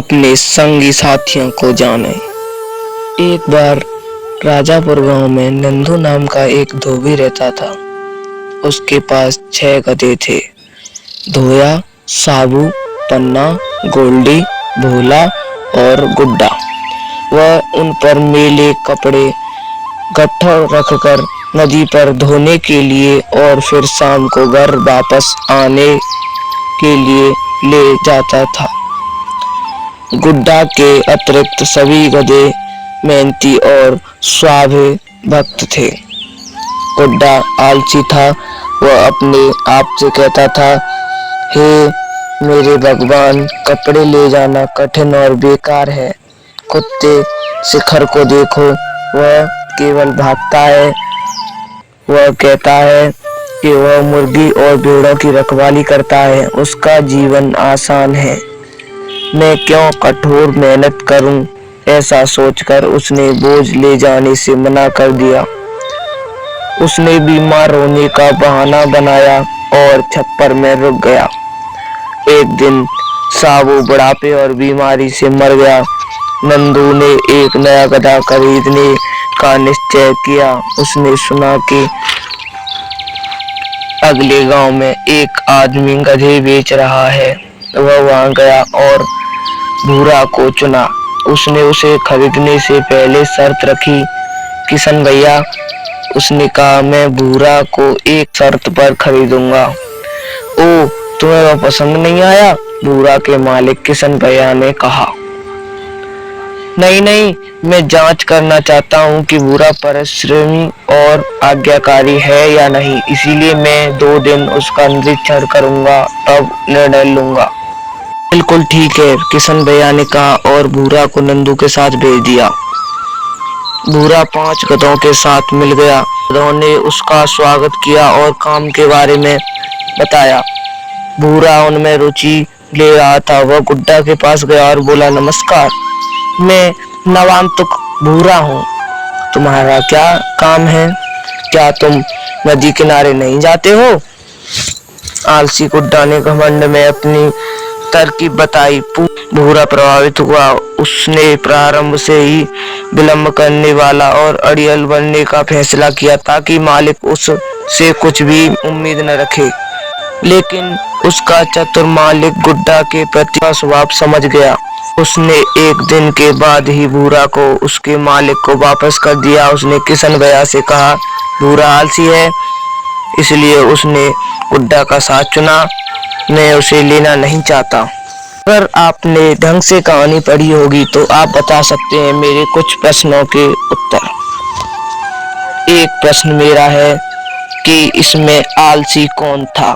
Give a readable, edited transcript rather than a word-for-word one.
अपने संगी साथियों को जाने। एक बार राजापुर गांव में नंदू नाम का एक धोबी रहता था। उसके पास 6 गधे थे। धोया, साबू, पन्ना, गोल्डी, भोला और गुड्डा। वह उन पर मैले कपड़े गट्ठा रखकर नदी पर धोने के लिए और फिर शाम को घर वापस आने के लिए ले जाता था। गुड्डा के अतिरिक्त सभी गधे मेहनती और स्वाभिमान भक्त थे। गुड्डा आलसी था। वह अपने आप से कहता था, हे मेरे भगवान, कपड़े ले जाना कठिन और बेकार है। कुत्ते शिखर को देखो, वह केवल भागता है। वह कहता है कि वह मुर्गी और भेड़ों की रखवाली करता है। उसका जीवन आसान है। मैं क्यों कठोर मेहनत करूं? ऐसा सोचकर उसने बोझ ले जाने से मना कर दिया। उसने बीमार होने का बहाना बनाया और छप्पर में रुक गया। एक दिन साबू बुढ़ापे और बीमारी से मर गया। नंदू ने एक नया गधा खरीदने का निश्चय किया। उसने सुना कि अगले गांव में एक आदमी गधे बेच रहा है। वह वहां गया और भूरा को चुना। उसने उसे खरीदने से पहले शर्त रखी। किशन भैया, उसने कहा, मैं भूरा को एक शर्त पर खरीदूंगा। ओ, तुम्हें वह पसंद नहीं आया? भूरा के मालिक किशन भैया ने कहा। नहीं नहीं, मैं जांच करना चाहता हूँ कि भूरा परिश्रमी और आज्ञाकारी है या नहीं, इसीलिए मैं 2 दिन उसका निरीक्षण करूंगा, तब निर्णय लूंगा। बिल्कुल ठीक है, किशन भैया ने कहा और भूरा को नंदू के साथ भेज दिया। भूरा 5 गधों के साथ मिल गया। गधों ने उसका स्वागत किया और काम के बारे में बताया। भूरा उनमें रुचि ले रहा था। वह गुड्डा के पास गया और बोला, नमस्कार, मैं नवांतुक भूरा हूँ। तुम्हारा क्या काम है? क्या तुम नदी किनारे नहीं जाते हो? आलसी गुड्डा ने घमंड में अपनी तरकीब बताई। भूरा प्रभावित हुआ। उसने प्रारंभ से ही विलंब करने वाला और अड़ियल बनने का फैसला किया ताकि मालिक उससे कुछ भी उम्मीद न रखे। लेकिन उसका चतुर मालिक गुड्डा के प्रति का स्वभाव समझ गया। उसने एक दिन के बाद ही भूरा को उसके मालिक को वापस कर दिया। उसने किशन भैया से कहा, भूरा आलसी है, इसलिए उसने गुड्डा का साथ चुना। मैं उसे लेना नहीं चाहता। अगर आपने ढंग से कहानी पढ़ी होगी तो आप बता सकते हैं मेरे कुछ प्रश्नों के उत्तर। एक प्रश्न मेरा है कि इसमें आलसी कौन था?